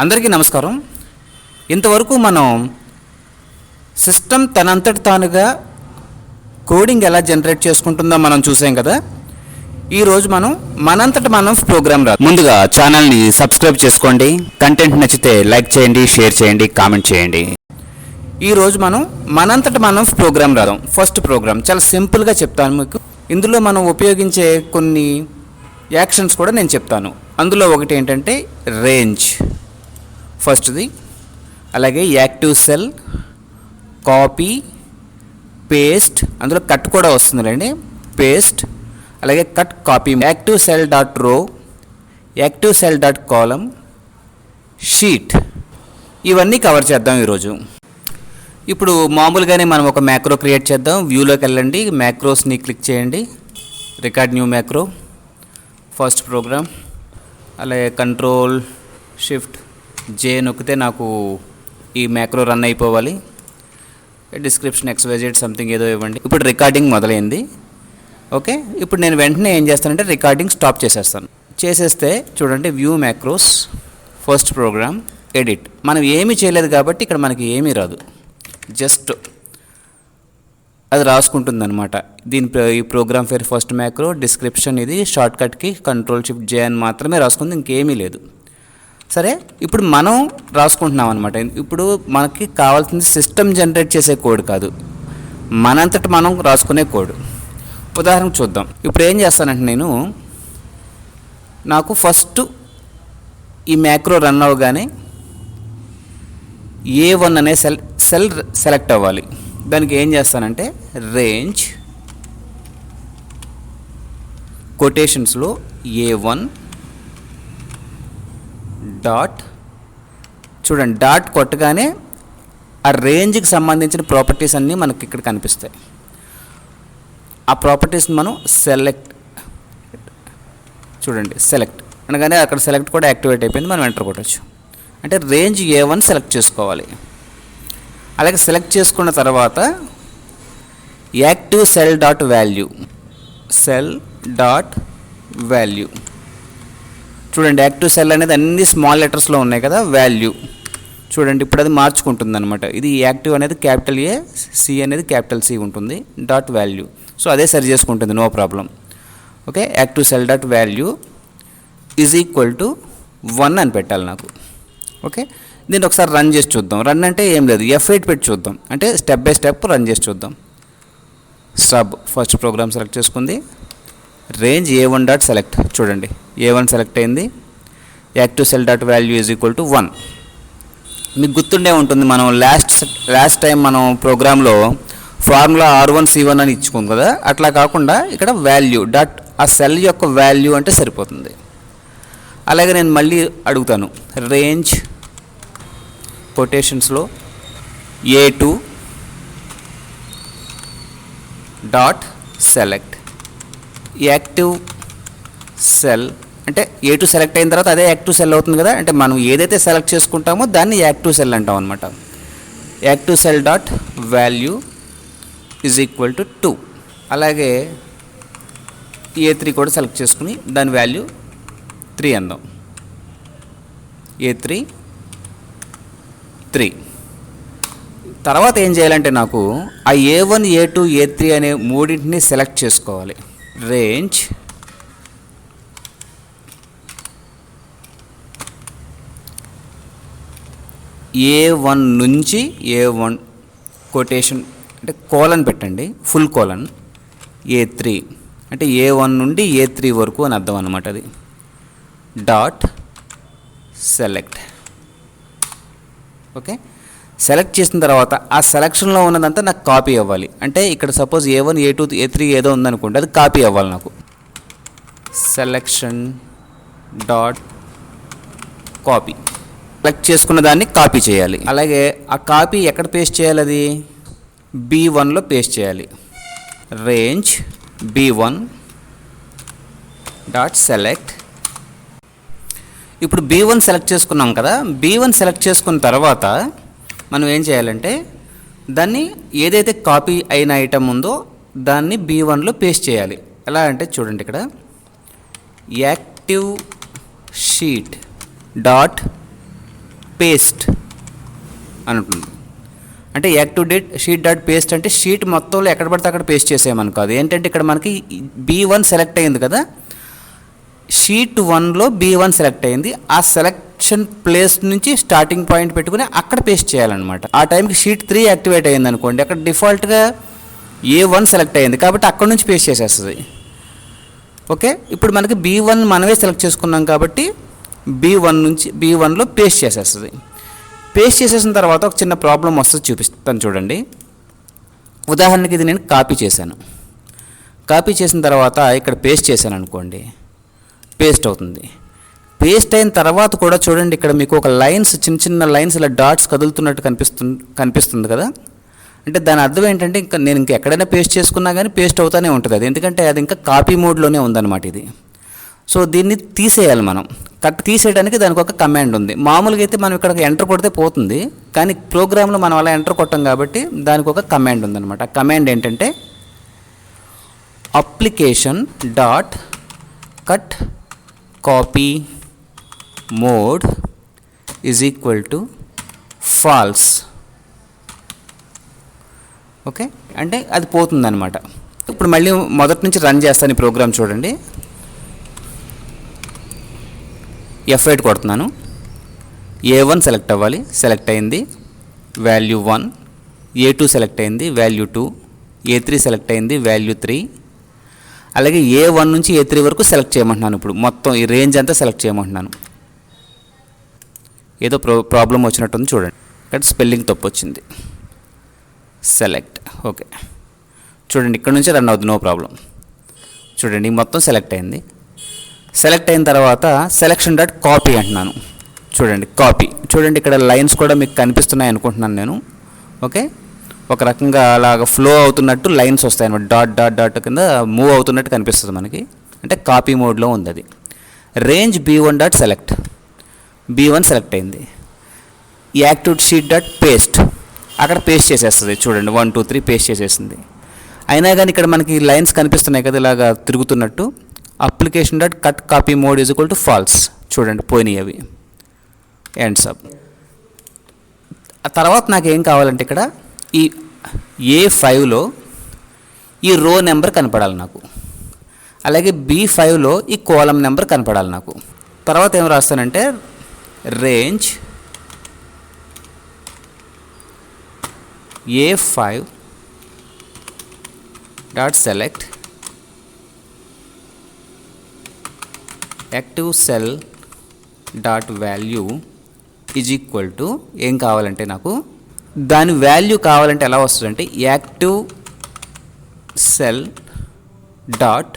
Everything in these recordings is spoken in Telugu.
అందరికీ నమస్కారం. ఇంతవరకు మనం సిస్టమ్ తనంతట తానుగా కోడింగ్ ఎలా జనరేట్ చేసుకుంటుందో మనం చూసాం కదా. ఈరోజు మనం మనంతట మనం ప్రోగ్రామ్ రాదు. ముందుగా ఛానల్ని సబ్స్క్రైబ్ చేసుకోండి. కంటెంట్ నచ్చితే లైక్ చేయండి, షేర్ చేయండి, కామెంట్ చేయండి. ఈరోజు మనం మనంతట మనం ప్రోగ్రామ్ రాదాం. ఫస్ట్ ప్రోగ్రామ్ చాలా సింపుల్గా చెప్తాను మీకు. ఇందులో మనం ఉపయోగించే కొన్ని యాక్షన్స్ కూడా నేను చెప్తాను. అందులో ఒకటి ఏంటంటే రేంజ్ ఫస్ట్ది, అలాగే యాక్టివ్ సెల్, కాపీ, పేస్ట్, అందులో కట్ కూడా వస్తుందండి, పేస్ట్, అలాగే cut copy, active cell dot రో, యాక్టివ్ సెల్ డాట్ కాలం, షీట్, ఇవన్నీ కవర్ చేద్దాం ఈరోజు. ఇప్పుడు మామూలుగానే మనం ఒక మ్యాక్రో క్రియేట్ చేద్దాం. వ్యూలోకి వెళ్ళండి, మ్యాక్రోస్ని క్లిక్ చేయండి, record new macro, first program, అలాగే కంట్రోల్ షిఫ్ట్ జే నొక్కితే నాకు ఈ మ్యాక్రో రన్ అయిపోవాలి. డిస్క్రిప్షన్ XYZ సంథింగ్ ఏదో ఇవ్వండి. ఇప్పుడు రికార్డింగ్ మొదలైంది. ఓకే, ఇప్పుడు నేను వెంటనే ఏం చేస్తానంటే రికార్డింగ్ స్టాప్ చేసేస్తాను. చేసేస్తే చూడండి, view macros, first program, edit. మనం ఏమీ చేయలేదు కాబట్టి ఇక్కడ మనకి ఏమీ రాదు, జస్ట్ అది రాసుకుంటుంది అనమాట. ఈ ప్రోగ్రామ్ పేరు ఫస్ట్ మ్యాక్రో, డిస్క్రిప్షన్ ఇది షార్ట్కట్కి కంట్రోల్ షిఫ్ట్ జే అని మాత్రమే రాసుకుంది, ఇంకేమీ లేదు. సరే, ఇప్పుడు మనం రాసుకుంటున్నాం అనమాట. ఇప్పుడు మనకి కావాల్సింది సిస్టమ్ జనరేట్ చేసే కోడ్ కాదు, మనంతట మనం రాసుకునే కోడ్. ఉదాహరణకు చూద్దాం. ఇప్పుడు ఏం చేస్తానంటే నేను, నాకు ఫస్ట్ ఈ మ్యాక్రో రన్ అవ్వగానే A1 అనే సెల్ సెలెక్ట్ అవ్వాలి. దానికి ఏం చేస్తానంటే రేంజ్ కొటేషన్స్లో A1 డాట్, చూడండి డాట్ కొట్టగానే ఆ రేంజ్కి సంబంధించిన ప్రాపర్టీస్ అన్నీ మనకి ఇక్కడ కనిపిస్తాయి. ఆ ప్రాపర్టీస్ని మనం సెలెక్ట్, చూడండి సెలెక్ట్ అనగానే అక్కడ సెలెక్ట్ కూడా యాక్టివేట్ అయిపోయింది. మనం ఎంటర్ కొట్టచ్చు. అంటే రేంజ్ A1 సెలెక్ట్ చేసుకోవాలి. అలాగే సెలెక్ట్ చేసుకున్న తర్వాత active cell dot value, cell dot value, చూడండి యాక్టివ్ సెల్ అనేది అన్ని స్మాల్ లెటర్స్లో ఉన్నాయి కదా, వాల్యూ చూడండి ఇప్పుడు అది మార్చుకుంటుంది అనమాట. ఇది యాక్టివ్ అనేది క్యాపిటల్ A, సి అనేది క్యాపిటల్ C ఉంటుంది, డాట్ వాల్యూ. సో అదే సరి చేసుకుంటుంది, no problem. Okay, active cell dot value is equal to 1 అని పెట్టాలి నాకు. ఓకే, దీన్ని ఒకసారి రన్ చేసి చూద్దాం. రన్ అంటే ఏం లేదు, F8 పెట్టి చూద్దాం, అంటే స్టెప్ బై స్టెప్ రన్ చేసి చూద్దాం. సబ్ ఫస్ట్ ప్రోగ్రామ్ సెలెక్ట్ చేసుకుంది, రేంజ్ A1 డాట్ సెలెక్ట్, చూడండి A1 సెలెక్ట్ అయింది, active cell dot value is equal to 1. మీకు గుర్తుండే ఉంటుంది, మనం లాస్ట్ టైం మనం ప్రోగ్రాంలో ఫార్ములా R1C1 అని ఇచ్చుకోం కదా, అట్లా కాకుండా ఇక్కడ వాల్యూ డాట్ ఆ సెల్ యొక్క వాల్యూ అంటే సరిపోతుంది. అలాగే నేను మళ్ళీ అడుగుతాను, రేంజ్ కొటేషన్స్లో A2 dot select, active cell, అంటే A2 సెలెక్ట్ అయిన తర్వాత అదే యాక్టివ్ సెల్ అవుతుంది కదా, అంటే మనం ఏదైతే సెలెక్ట్ చేసుకుంటామో దాన్ని యాక్టివ్ సెల్ అంటాం అనమాట. Active cell dot value is equal to 2. అలాగే A3 కూడా సెలెక్ట్ చేసుకుని దాని వాల్యూ 3 అందాం. A3 3. తర్వాత ఏం చేయాలంటే నాకు ఆ A1, A2, A3 అనే మూడింటిని సెలెక్ట్ చేసుకోవాలి. రేంజ్ A1 నుంచి A1 కొటేషన్ అంటే కోలన్ పెట్టండి, ఫుల్ కోలన్, A3 అంటే A1 నుండి A3 వరకు అని అర్థం అన్నమాట. అది డాట్ సెలెక్ట్. ఓకే, సెలెక్ట్ చేసిన తర్వాత ఆ సెలెక్షన్లో ఉన్నదంతా నాకు కాపీ అవ్వాలి. అంటే ఇక్కడ సపోజ్ A1, A2, A3 ఏదో ఉందనుకోండి, అది కాపీ అవ్వాలి నాకు. సెలెక్షన్ డాట్ కాపీ, సెలెక్ట్ చేసుకున్న దాన్ని కాపీ చేయాలి. అలాగే ఆ కాపీ ఎక్కడ పేస్ట్ చేయాలి, అది B1లో పేస్ట్ చేయాలి. Range B1 dot select. ఇప్పుడు B1 సెలెక్ట్ చేసుకున్నాం కదా, B1 సెలెక్ట్ చేసుకున్న తర్వాత మనం ఏం చేయాలంటే దాన్ని ఏదైతే కాపీ అయిన ఐటమ్ ఉందో దాన్ని B1లో పేస్ట్ చేయాలి. ఎలా అంటే చూడండి, ఇక్కడ యాక్టివ్ షీట్ డాట్ పేస్ట్ అని ఉంటుంది. అంటే యాక్టివ్ షీట్ డాట్ పేస్ట్ అంటే షీట్ మొత్తంలో ఎక్కడ పడితే అక్కడ పేస్ట్ చేసేయమని కాదు. ఏంటంటే ఇక్కడ మనకి B1 సెలెక్ట్ అయింది కదా, షీట్ 1లో B1 సెలెక్ట్ అయింది. ఆ సెలెక్షన్ ప్లేస్ నుంచి స్టార్టింగ్ పాయింట్ పెట్టుకుని అక్కడ పేస్ట్ చేయాలన్నమాట. ఆ టైంకి షీట్ 3 యాక్టివేట్ అయింది అనుకోండి, అక్కడ డిఫాల్ట్గా A1 సెలెక్ట్ అయింది కాబట్టి అక్కడ నుంచి పేస్ట్ చేసేస్తుంది. ఓకే, ఇప్పుడు మనకి B1 మనమే సెలెక్ట్ చేసుకున్నాం కాబట్టి B1లో పేస్ట్ చేసేస్తుంది. పేస్ట్ చేసేసిన తర్వాత ఒక చిన్న ప్రాబ్లం వస్తుంది, చూపిస్తాను చూడండి. ఉదాహరణకి ఇది నేను కాపీ చేశాను. కాపీ చేసిన తర్వాత ఇక్కడ పేస్ట్ చేశాను అనుకోండి, పేస్ట్ అవుతుంది. పేస్ట్ అయిన తర్వాత కూడా చూడండి, ఇక్కడ మీకు ఒక లైన్స్, చిన్న చిన్న లైన్స్ ఇలా డాట్స్ కదులుతున్నట్టు కనిపిస్తుంది కదా. అంటే దాని అర్థం ఏంటంటే నేను ఎక్కడైనా పేస్ట్ చేసుకున్నా కానీ పేస్ట్ అవుతానే ఉంటుంది అది, ఎందుకంటే అది ఇంకా కాపీ మోడ్లోనే ఉందన్నమాట ఇది. సో దీన్ని తీసేయాలి మనం. తీసేయడానికి దానికి ఒక కమాండ్ ఉంది. మామూలుగా అయితే మనం ఇక్కడ ఎంటర్ కొడితే పోతుంది, కానీ ప్రోగ్రాంలో మనం అలా ఎంటర్ కొట్టాం కాబట్టి దానికి ఒక కమాండ్ ఉందన్నమాట. ఆ కమాండ్ ఏంటంటే application dot cut copy mode is equal to falls. Okay, అంటే అది పోతుందన్నమాట. ఇప్పుడు మళ్ళీ మొదటి నుంచి రన్ చేస్తాను ఈ ప్రోగ్రామ్ చూడండి. F8 కొడుతున్నాను. A1 సెలెక్ట్ అవ్వాలి, సెలెక్ట్ అయింది, వాల్యూ 1. A2 సెలెక్ట్ అయింది, వాల్యూ 2. A3 సెలెక్ట్ అయింది, వాల్యూ 3. అలాగే A1 నుంచి A3 వరకు సెలెక్ట్ చేయమంటున్నాను. ఇప్పుడు మొత్తం ఈ రేంజ్ అంతా సెలెక్ట్ చేయమంటున్నాను. ఏదో ప్రాబ్లం వచ్చినట్టుంది చూడండి, ఇక్కడ స్పెల్లింగ్ తప్పు వచ్చింది. సెలెక్ట్, ఓకే చూడండి, ఇక్కడ నుంచి రన్ అవుతుంది, నో ప్రాబ్లం. చూడండి మొత్తం సెలెక్ట్ అయింది. సెలెక్ట్ అయిన తర్వాత సెలెక్షన్ డాట్ కాపీ అంటున్నాను. చూడండి కాపీ, చూడండి ఇక్కడ లైన్స్ కూడా మీకు కనిపిస్తున్నాయి అనుకుంటున్నాను నేను. ఓకే, ఒక రకంగా అలాగ ఫ్లో అవుతున్నట్టు లైన్స్ వస్తాయి అన్నమాట, డాట్ డాట్ డాట్ కింద మూవ్ అవుతున్నట్టు కనిపిస్తుంది మనకి, అంటే కాపీ మోడ్లో ఉంది అది. Range B1 dot select, B1 select అయింది. యాక్టివ్ షీట్ డాట్ పేస్ట్, అక్కడ పేస్ట్ చేసేస్తుంది. చూడండి 1 2 3 పేస్ట్ చేసేసింది. అయినా కానీ ఇక్కడ మనకి లైన్స్ కనిపిస్తున్నాయి కదా ఇలాగా తిరుగుతున్నట్టు. Application dot cut copy mode is equal to false. చూడండి పోయినాయి అవి, ఎండ్స్ అప్. ఆ తర్వాత నాకు ఏం కావాలంటే ఇక్కడ ఈ A5లో ఈ రో నెంబర్ కనపడాలి నాకు, అలాగే B5లో ఈ కాలమ్ నెంబర్ కనపడాలి నాకు. తర్వాత ఏం రాస్తానంటే range A5 dot select active cell dot value is equal to ఏం కావాలంటే నాకు దాని వాల్యూ కావాలంటే ఎలా వస్తుందంటే యాక్టివ్ సెల్ డాట్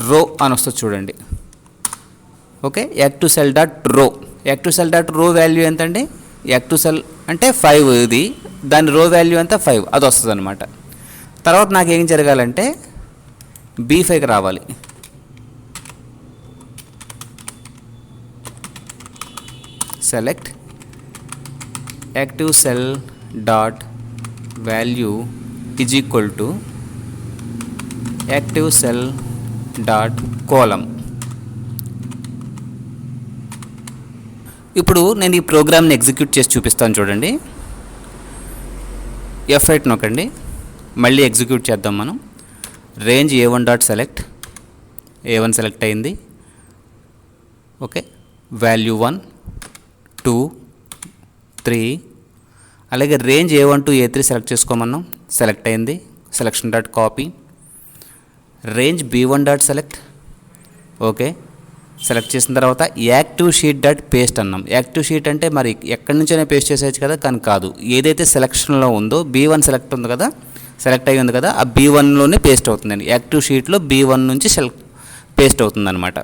రో అని వస్తుంది చూడండి. ఓకే, యాక్టివ్ సెల్ డాట్ రో, యాక్టివ్ సెల్ డాట్ రో వాల్యూ ఎంతండి, యాక్టివ్ సెల్ అంటే 5 ఇది, దాని రో వాల్యూ అంతా 5, అది వస్తుంది అనమాట. తర్వాత నాకు ఏం జరగాలంటే B5కి రావాలి. Select active cell dot value is equal to active cell dot column. ఇప్పుడు నేను ఈ ప్రోగ్రామ్ని ఎగ్జిక్యూట్ చేసి చూపిస్తాను చూడండి. F8 నొక్కండి, మళ్ళీ ఎగ్జిక్యూట్ చేద్దాం మనం. Range A1 dot select, A1 select అయింది. ఓకే, వాల్యూ 1 2 3, అలాగే range A1 to A3 select చేసుకోమన్నాం, సెలెక్ట్ అయింది. Selection dot copy, range B1 dot select. Okay, select చేసిన తర్వాత యాక్టివ్ షీట్ డాట్ పేస్ట్ అన్నాం. యాక్టివ్ షీట్ అంటే మరి ఎక్కడి నుంచైనా పేస్ట్ చేసేయచ్చు కదా, కానీ కాదు, ఏదైతే సెలెక్షన్లో ఉందో B1 సెలెక్ట్ ఉంది కదా, సెలెక్ట్ అయ్యి ఉంది కదా, ఆ B1లోనే పేస్ట్ అవుతుందండి. యాక్టివ్ షీట్లో B1 నుంచి పేస్ట్ అవుతుందన్నమాట.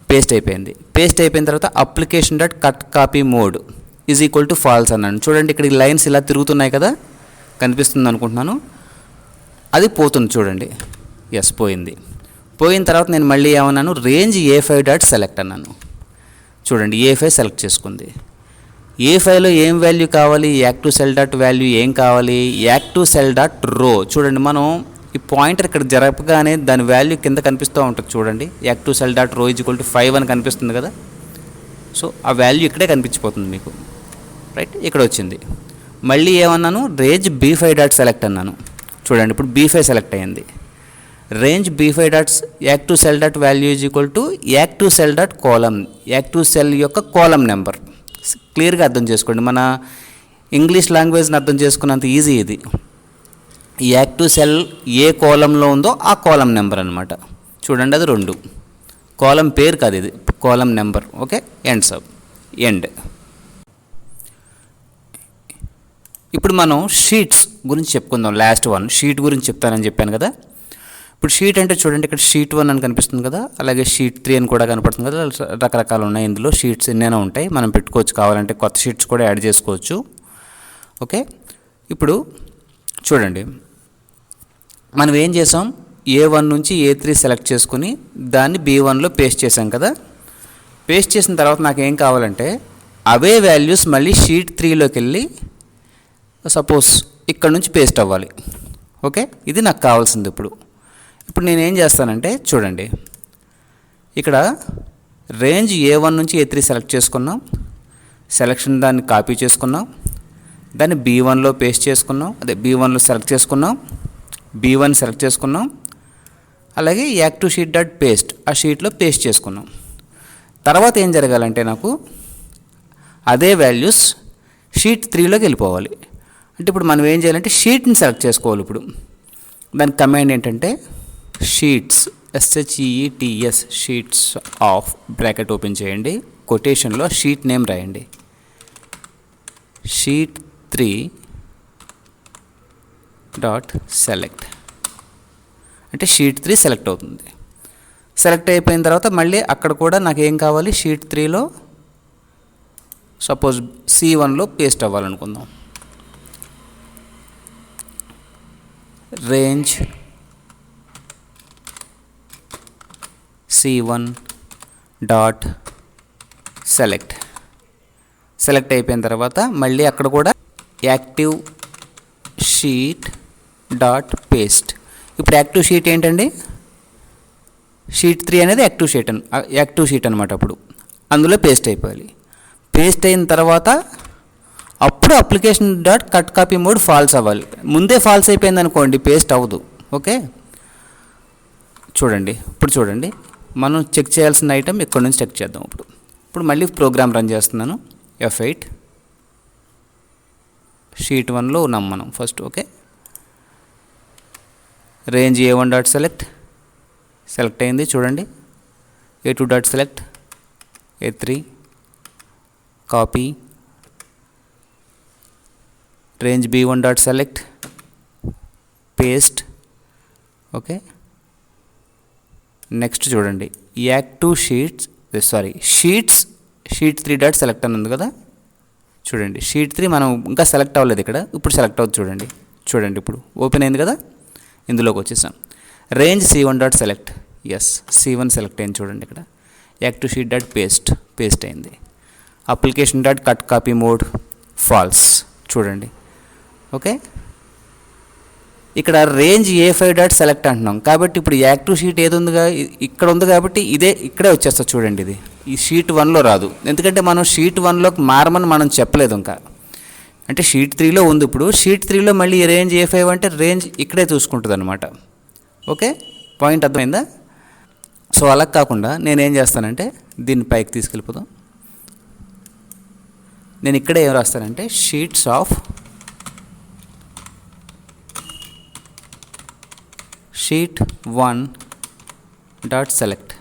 పేస్ట్ అయిపోయింది. పేస్ట్ అయిపోయిన తర్వాత application dot cut copy mode is equal to falls అన్నాను. చూడండి ఇక్కడ ఈ లైన్స్ ఇలా తిరుగుతున్నాయి కదా, కనిపిస్తుంది అనుకుంటున్నాను, అది పోతుంది చూడండి. ఎస్, పోయింది. పోయిన తర్వాత నేను మళ్ళీ ఏమన్నాను, రేంజ్ A5 డాట్ సెలెక్ట్ అన్నాను. చూడండి A5 సెలెక్ట్ చేసుకుంది. A5లో ఏం వాల్యూ కావాలి, యాక్టివ్ సెల్ డాట్ వాల్యూ ఏం కావాలి, యాక్టివ్ సెల్ డాట్ రో. చూడండి మనం ఈ పాయింటర్ ఇక్కడ జరపగానే దాని వాల్యూ కింద కనిపిస్తూ ఉంటుంది చూడండి. యాక్టివ్ సెల్ డాట్ రో ఈజ్ ఈక్వల్ టు 5 అని కనిపిస్తుంది కదా. సో ఆ వాల్యూ ఇక్కడే కనిపించిపోతుంది మీకు, రైట్. ఇక్కడ వచ్చింది. మళ్ళీ ఏమన్నాను, రేంజ్ B5 డాట్ సెలెక్ట్ అన్నాను. చూడండి ఇప్పుడు B5 సెలెక్ట్ అయ్యింది. Range B5 dots active cell dot value is equal to active cell dot column, active cell యొక్క కాలమ్ నెంబర్. క్లియర్గా అర్థం చేసుకోండి, మన ఇంగ్లీష్ లాంగ్వేజ్ని అర్థం చేసుకున్నంత ఈజీ ఇది. యాక్టివ్ సెల్ ఏ కాలంలో ఉందో ఆ కాలం నెంబర్ అనమాట. చూడండి అది 2, కాలం పేరు కాదు, ఇది column number. Okay, end sub end. ఇప్పుడు మనం షీట్స్ గురించి చెప్పుకుందాం. లాస్ట్ వన్ షీట్ గురించి చెప్తానని చెప్పాను కదా. ఇప్పుడు షీట్ అంటే చూడండి, ఇక్కడ షీట్ 1 అని కనిపిస్తుంది కదా, అలాగే షీట్ 3 అని కూడా కనపడుతుంది కదా. రకరకాలు ఉన్నాయి ఇందులో, షీట్స్ ఎన్నైనా ఉంటాయి, మనం పెట్టుకోవచ్చు. కావాలంటే కొత్త షీట్స్ కూడా యాడ్ చేసుకోవచ్చు. ఓకే, ఇప్పుడు చూడండి మనం ఏం చేసాం, A1 నుంచి A3 సెలెక్ట్ చేసుకుని దాన్ని B1లో పేస్ట్ చేసాం కదా. పేస్ట్ చేసిన తర్వాత నాకు ఏం కావాలంటే అవే వాల్యూస్ మళ్ళీ షీట్ 3లోకి వెళ్ళి సపోజ్ ఇక్కడ నుంచి పేస్ట్ అవ్వాలి. ఓకే, ఇది నాకు కావాల్సింది. ఇప్పుడు నేనేం చేస్తానంటే చూడండి, ఇక్కడ రేంజ్ A1 నుంచి A3 సెలెక్ట్ చేసుకున్నాం, సెలెక్షన్ దాన్ని కాపీ చేసుకున్నాం, దాన్ని B1లో పేస్ట్ చేసుకున్నాం, అదే B1లో సెలెక్ట్ చేసుకున్నాం, B1 సెలెక్ట్ చేసుకున్నాం, అలాగే యాక్టివ్ షీట్ డాట్ పేస్ట్ ఆ షీట్లో పేస్ట్ చేసుకున్నాం. తర్వాత ఏం జరగాలంటే నాకు అదే వాల్యూస్ షీట్ 3లోకి వెళ్ళిపోవాలి. అంటే ఇప్పుడు మనం ఏం చేయాలంటే షీట్ని సెలెక్ట్ చేసుకోవాలి. ఇప్పుడు దాని కమాండ్ ఏంటంటే sheets SHEETS sheets of bracket open చేయండి, కొటేషన్లో షీట్ నేమ్ రాయండి, షీట్ 3 డాట్ సెలెక్ట్. అంటే షీట్ 3 సెలెక్ట్ అవుతుంది. సెలెక్ట్ అయిపోయిన తర్వాత మళ్ళీ అక్కడ కూడా నాకు ఏం కావాలి, షీట్ 3లో సపోజ్ C1లో పేస్ట్ అవ్వాలనుకుందాం. Range C1 dot select. Select అయిపోయిన తర్వాత మళ్ళీ అక్కడ కూడా యాక్టివ్ షీట్ డాట్ పేస్ట్. ఇప్పుడు యాక్టివ్ షీట్ ఏంటండి, షీట్ 3 అనేది యాక్టివ్ షీట్ అనమాట. అప్పుడు అందులో పేస్ట్ అయిపోవాలి. పేస్ట్ అయిన తర్వాత అప్పుడు application dot cut copy mode false అవ్వాలి. ముందే ఫాల్స్ అయిపోయింది అనుకోండి, పేస్ట్ అవ్వదు. ఓకే, చూడండి ఇప్పుడు చూడండి, మనం చెక్ చేయాల్సిన ఐటమ్ ఇక్కడ నుంచి చెక్ చేద్దాం. ఇప్పుడు మళ్ళీ ప్రోగ్రామ్ రన్ చేస్తున్నాను. F8 షీట్ 1లో ఉన్నాం మనం first. Okay, range A1 dot select అయింది. చూడండి A2 dot select, A3 copy, range B1 dot select paste. Okay, next చూడండి active sheets sheet 3 dot select అని ఉంది కదా. చూడండి షీట్ 3 మనం ఇంకా సెలెక్ట్ అవ్వలేదు ఇక్కడ, ఇప్పుడు సెలెక్ట్ అవుతుంది. చూడండి ఇప్పుడు ఓపెన్ అయింది కదా, ఇందులోకి వచ్చేసాం. Range C1 dot select, C1 select అయింది. చూడండి ఇక్కడ యాక్టివ్ షీట్ డాట్ పేస్ట్ అయింది. Application dot cut copy mode false. చూడండి ఓకే, ఇక్కడ రేంజ్ A5 డాట్ సెలెక్ట్ అంటున్నాం కాబట్టి ఇప్పుడు యాక్టివ్ షీట్ ఏది ఉందిగా ఇక్కడ ఉంది కాబట్టి ఇక్కడే వచ్చేస్తుంది. చూడండి ఇది ఈ షీట్ 1లో రాదు, ఎందుకంటే మనం షీట్ 1లోకి మారమని మనం చెప్పలేదు ఇంకా. అంటే షీట్ 3లో ఉంది. ఇప్పుడు షీట్ 3లో మళ్ళీ రేంజ్ A5 అంటే రేంజ్ ఇక్కడే చూసుకుంటుంది అనమాట. ఓకే, పాయింట్ అర్థమైందా? సో అలా కాకుండా నేనేం చేస్తానంటే దీన్ని పైకి తీసుకెళ్ళిపోదాం. నేను ఇక్కడే ఏం రాస్తానంటే sheets of sheet 1 dot select.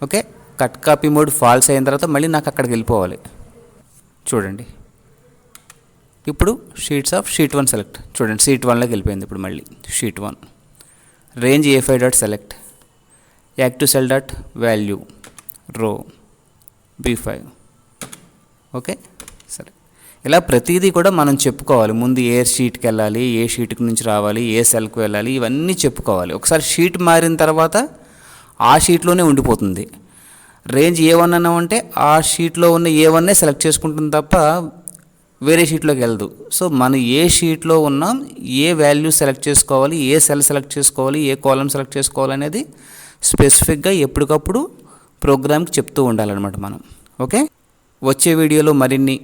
Okay, cut copy mode false అయిన తర్వాత మళ్ళీ నాకు అక్కడికి వెళ్ళిపోవాలి. చూడండి ఇప్పుడు షీట్స్ ఆఫ్ షీట్ 1 సెలెక్ట్. చూడండి షీట్ 1లోకి వెళ్ళిపోయింది. ఇప్పుడు మళ్ళీ sheet 1 range A5 dot select, active cell dot value row B5. Okay, సరే. ఇలా ప్రతిదీ కూడా మనం చెప్పుకోవాలి. ముందు ఏ షీట్కి వెళ్ళాలి, ఏ షీట్కి నుంచి రావాలి, ఏ సెల్కి వెళ్ళాలి, ఇవన్నీ చెప్పుకోవాలి. ఒకసారి షీట్ మారిన తర్వాత ఆ షీట్లోనే ఉండిపోతుంది. రేంజ్ A1 అన్నామంటే ఆ షీట్లో ఉన్న A1నే సెలెక్ట్ చేసుకుంటుంది తప్ప వేరే షీట్లోకి వెళ్ళదు. సో మనం ఏ షీట్లో ఉన్నాం, ఏ వాల్యూ సెలెక్ట్ చేసుకోవాలి, ఏ సెల్ సెలెక్ట్ చేసుకోవాలి, ఏ కాలం సెలెక్ట్ చేసుకోవాలి అనేది స్పెసిఫిక్గా ఎప్పటికప్పుడు ప్రోగ్రామ్కి చెప్తూ ఉండాలన్నమాట మనం. ఓకే, వచ్చే వీడియోలో మరిన్ని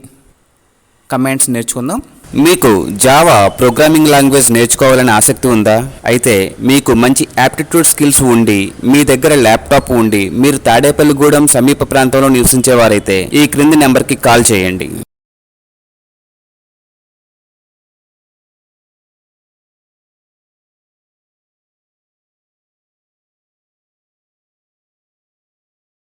కమాండ్స్ నేర్చుకుందాం. మీకు జావా ప్రోగ్రామింగ్ లాంగ్వేజ్ నేర్చుకోవాలని ఆసక్తి ఉందా? అయితే మీకు మంచి యాప్టిట్యూడ్ స్కిల్స్ ఉండి మీ దగ్గర ల్యాప్టాప్ ఉండి మీరు తాడేపల్లిగూడెం సమీప ప్రాంతంలో నివసించేవారైతే ఈ క్రింది నెంబర్కి కాల్ చేయండి.